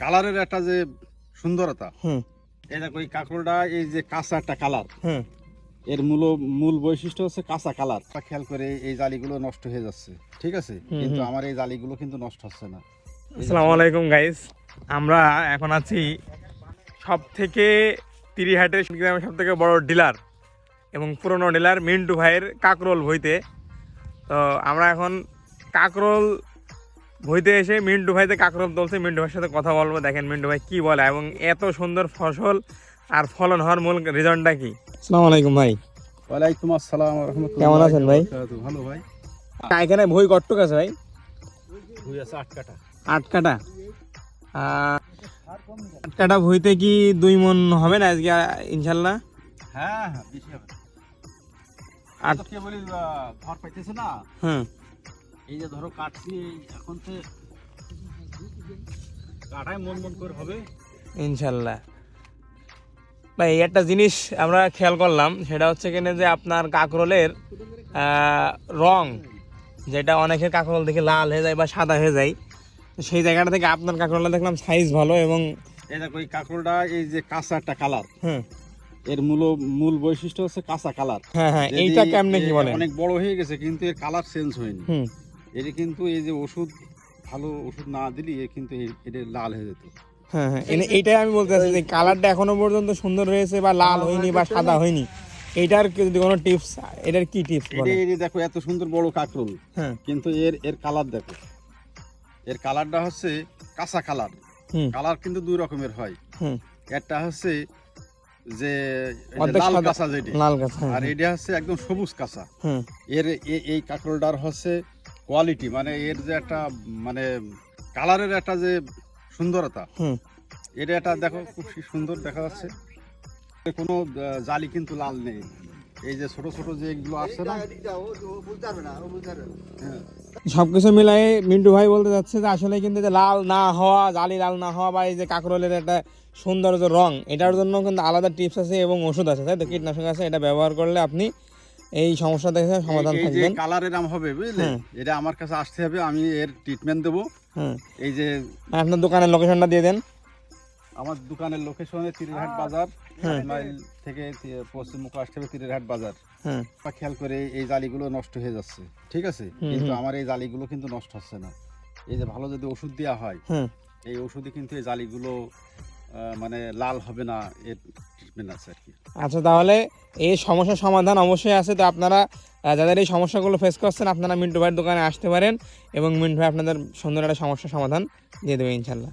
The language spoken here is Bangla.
কালারের একটা যে সুন্দরতা, এই দেখো এই কাঁকরোলটা এই যে কাঁচা একটা কালার, এর মূল বৈশিষ্ট্য হচ্ছে কাঁচা কালার। খেয়াল করে এই জালিগুলো নষ্ট হয়ে যাচ্ছে, ঠিক আছে, কিন্তু আমার এই জালিগুলো কিন্তু নষ্ট হচ্ছে না। আসসালামু আলাইকুম গাইস, আমরা এখন আছি সব থেকে তিরিহাটের গ্রামের সব থেকে বড় ডিলার এবং পুরনো ডিলার মিন্টু ভাইয়ের কাকরোল ভইতে। তো আমরা এখন কাকরোল ভইতে এসে মিন্টু ভাইতে কাকরোল তুলছে, মিন্টু ভাইয়ের সাথে কথা বলবো। দেখেন মিন্টু ভাই কি বলে এবং এত সুন্দর ফসল আর ফলন হওয়ার মূল রিজনটা কি। আসসালামু আলাইকুম ভাই। ওয়ালাইকুম আসসালাম ওয়া রাহমাতুল্লাহি। কেমন আছেন ভাই? ভালো ভাই। এখানে ভই কট্টুক আছে ভাই? ভই আছে 8 কাঠা। 8 কাঠা। 8 কাঠা ভইতে কি 2 মণ হবে না আজকে ইনশাআল্লাহ? হ্যাঁ হ্যাঁ, বেশি হবে। আর তো কে বলি ঘর পাইতেছে না। এই যে ধরো কাটছি, এখন তো কাটায় মন করে হবে ইনশাআল্লাহ। ভাই একটা জিনিস আমরা খেয়াল করলাম, সেটা হচ্ছে কিনা যে আপনার কাকরোলের রং, যেটা অনেকের কাকরোল দেখে লাল হয়ে যায় বা সাদা হয়ে যায়, সেই জায়গাটা থেকে আপনার কাকরোলটা দেখলাম সাইজ ভালো। এবং এই দেখো এই কাঁকরোলটা এই যে কাঁচা একটা কালার, এর মূল বৈশিষ্ট্য হচ্ছে কাঁচা কালার। হ্যাঁ, এইটা কেমনে কি বলে? অনেক বড় হয়ে গেছে কিন্তু এর কালার চেঞ্জ হয়নি। এর কিন্তু এই যে ভালো ওষুধ না দিলে এর কিন্তু এটা লাল হয়ে যেত। হ্যাঁ, এইটাই আমি বলতে চাচ্ছি যে কালারটা এখনো পর্যন্ত সুন্দর রয়েছে বা লাল হয়নি বা সাদা হয়নি। এইটার যদি কোনো টিপস, এটার কি টিপস বলেন? এই দেখো এত সুন্দর বড় কাঁকরোল, কিন্তু এর কালার দেখো, এর কালারটা হচ্ছে কাঁচা কালার। কালার কিন্তু দুই রকমের হয়। একটা হচ্ছে যে লাল কাঁচা, যেটা লাল কাঁচা, আর এটা হচ্ছে একদম সবুজ কাঁচা। এর এই কাঁকরোলটার হচ্ছে কোয়ালিটি, মানে এর যে একটা মানে কালারের একটা যে সুন্দরতা, এটা একটা দেখো খুব সুন্দর দেখা যাচ্ছে। কোনো জালি কিন্তু লাল নেই। এই যে ছোট ছোট যে এগুলো আসছে না, সবকিছু মিলাই মিন্টু ভাই বলতে যাচ্ছে যে আসলে কিন্তু যে লাল না হওয়া, জালি লাল না হওয়া বা এই যে কাকরোলের একটা সুন্দর যে রং, এটার জন্য কিন্তু আলাদা টিপস আছে এবং ওষুধ আছে, তাই তো? কীটনাশক আছে, এটা ব্যবহার করলে আপনি এই সমস্যা থেকে সমাধান থাকবেন। কালারের নাম হবে, বুঝলে, এটা আমার কাছে আসতে হবে, আমি এর ট্রিটমেন্ট দেবো। এই যে আপনার দোকানের লোকেশনটা দিয়ে দেন। আমার দোকানের লোকেশনে তিরেরহাট বাজার, মাইল থেকে পশ্চিম মুখে আসতে হবে তিরেরহাট বাজার। খেয়াল করে এই জালিগুলো নষ্ট হয়ে যাচ্ছে, ঠিক আছে, কিন্তু আমার এই জালিগুলো কিন্তু নষ্ট হচ্ছে না। এই যে ভালো যদি ওষুধ দেওয়া হয়, এই ওষুধে কিন্তু এই জালিগুলো মানে লাল হবে না, এর ট্রিটমেন্ট আছে আর কি। আচ্ছা, তাহলে এই সমস্যার সমাধান অবশ্যই আছে। তো আপনারা যাদের এই সমস্যাগুলো ফেস করছেন, আপনারা মিন্টু ভাইয়ের দোকানে আসতে পারেন এবং মিন্টু ভাই আপনাদের সুন্দর একটা সমস্যার সমাধান দিয়ে দেবে ইনশাল্লাহ।